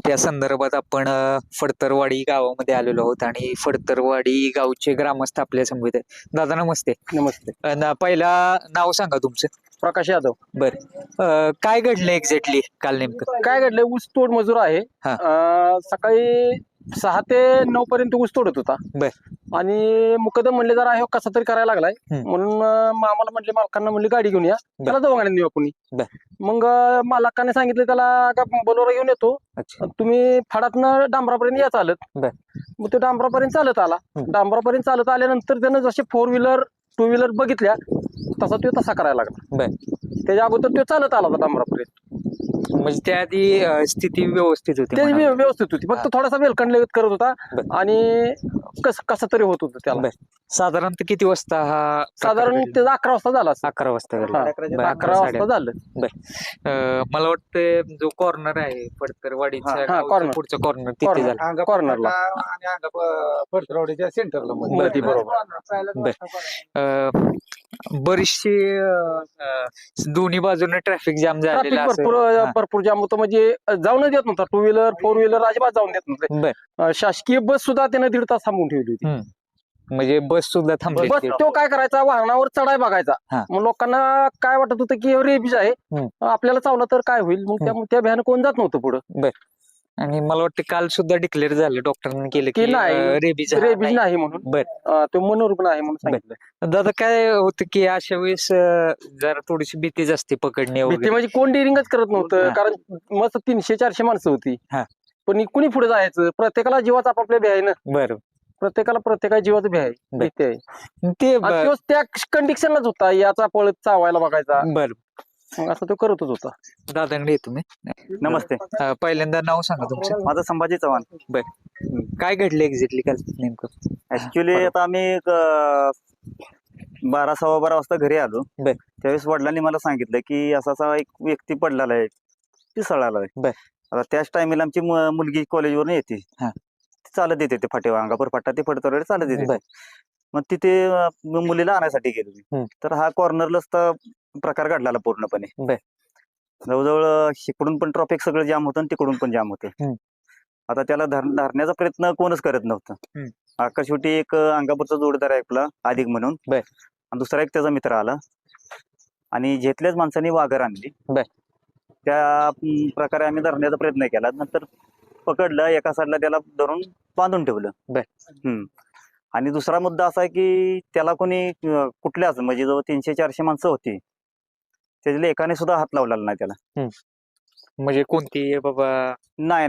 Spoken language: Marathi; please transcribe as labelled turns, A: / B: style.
A: त्या संदर्भात आपण फडतरवाडी गावामध्ये आलेलो आहोत आणि फडतरवाडी गावचे ग्रामस्थ आपल्या समवेत आहेत. दादा नमस्ते.
B: नमस्ते.
A: पहिला नाव सांगा तुमचं.
B: प्रकाश यादव.
A: बर. काय घडलं एक्झॅक्टली काल नेमकं?
B: काय घडलंय, ऊस तोड मजूर आहे.
A: हा.
B: सकाळी 6 ते 9 पर्यंत ऊस तोडत होता
A: बर.
B: आणि मुकदम म्हणले जरा हे कसा तरी करायला लागलाय म्हणून आम्हाला म्हणले, मालकांना म्हणले गाडी घेऊन या, त्याला दवाखान्यात नेऊ आपण.
A: बर.
B: मग मालकाने सांगितलं त्याला का बोलोरा घेऊन येतो,
A: अच्छा.
B: तुम्ही फडातनं डांबरापर्यंत या चालत.
A: बर.
B: मग तो डांबरापर्यंत चालत आला. डांबरापर्यंत चालत आल्यानंतर त्यानं जसे 4 व्हीलर 2 व्हीलर बघितल्या तसा तो तसा करायला लागला.
A: बर.
B: त्याच्या अगोदर तो चालत आला होता डांबरापर्यंत.
A: म्हणजे त्या आधी स्थिती व्यवस्थित होती
B: ते
A: म्हणा.
B: व्यवस्थित होती, फक्त थोडासा वेलकंड करत होता
A: बर.
B: आणि कसं तरी होत होतं त्याला.
A: बर. साधारणतः किती वाजता हा
B: साधारण त्याचा 11 वाजता झाला असेल.
A: 11 वाजता घडला.
B: हा,
A: बरं,
B: 11 वाजता
A: साडे-
B: झालं.
A: मला वाटतं जो कॉर्नर आहे फडतरवाडीचा
B: हा,
A: गावचा
B: corner.
A: पुढचा कॉर्नर तिथे झाला.
B: कॉर्नरला
C: फडतरवाडीच्या सेंटरला
B: मध्ये बरोबर.
A: बरीचशी दोन्ही बाजूने ट्रॅफिक जाम
B: ट्रॅफिक
A: झालेला
B: भरपूर जाम होतं, म्हणजे जाऊन देत नव्हता. 2 व्हीलर 4 व्हीलर अजिबात जाऊन देत नव्हते.
A: बर.
B: शासकीय बस सुद्धा त्यानं 1.5 तास थांबवून ठेवली होती.
A: म्हणजे बस सुद्धा थांबली
B: बस तो काय करायचा, वाहनावर चढाय बघायचा.
A: हा.
B: मग लोकांना काय वाटत होतं की रेबीज आहे, आपल्याला चावला तर काय होईल, मग त्या भ्यानं कोण जात नव्हतं पुढं.
A: आणि मला वाटतं काल सुद्धा डिक्लेअर झालं, डॉक्टरांनी केलं
B: की
A: की
B: नाही,
A: रेबीज
B: रेबीज नाही म्हणून.
A: बर.
B: तो मनोरुग्ण आहे म्हणून सांगितलं.
A: दादा काय होतं की अशा वेळेस जरा थोडीशी भीतीच असते पकडणे
B: भीती
A: वगैरे.
B: म्हणजे कोण डेअरिंगच करत नव्हतं,
A: हा.
B: कारण मस्त 300-400 माणसं होती.
A: हा.
B: पण कुणी पुढे जायचं, प्रत्येकाला जीवाचा आपापल्या भ्याय ना,
A: बरं.
B: प्रत्येका जीवाचं भ्याय भीती आहे.
A: ते
B: आणि तोच त्या कंडिशनलाच होता, याचा पळत चावायला बघायचा.
A: बर.
B: मग असं तो करतच होता.
A: दादांकडे तुम्ही
D: नमस्ते.
A: पहिल्यांदा नाव सांगा तुमचं.
D: माझं संभाजी चव्हाण.
A: काय घडलं एक्झॅक्टली काल नेमकं?
D: ऍक्च्युली आता आम्ही 12 सव्वा-12 वाजता घरी आलो.
A: बर.
D: त्यावेळेस वडिलांनी मला सांगितलं की असा एक व्यक्ती पडलेला आहे, ती सळाला आहे.
A: बर.
D: आता त्याच टायमिंगला आमची मुलगी कॉलेजवरून येते.
A: हा.
D: ती चालत येते, ते फाटेवा अंगापूर फाटा ते फडतरवाडी चालत येते.
A: बर.
D: मग तिथे मुलीला आणायसाठी गेलो मी. तर हा कॉर्नरला प्रकार घडला पूर्णपणे.
A: बर.
D: जवळजवळ इकडून पण ट्रॉफिक सगळं जाम होतं आणि तिकडून पण जाम होतं. आता त्याला धरण्याचा प्रयत्न कोणच करत नव्हतं. शेवटी एक अंगापूरचा जोडीदार आहे आपला अधिक म्हणून,
A: बर.
D: आणि दुसरा एक त्याचा मित्र आला आणि घेतल्याच माणसांनी वाघर आणली.
A: बर.
D: त्या प्रकारे आम्ही धरण्याचा प्रयत्न केला. नंतर पकडलं, एका साईडला त्याला धरून बांधून ठेवलं.
A: बर.
D: आणि दुसरा मुद्दा असा आहे की त्याला कोणी कुठल्याच म्हणजे जवळ 300-400 माणसं होती, त्याच्यातल्या एकाने सुद्धा हात लावलेला नाही त्याला.
A: म्हणजे कोणती बाबा?
D: नाही,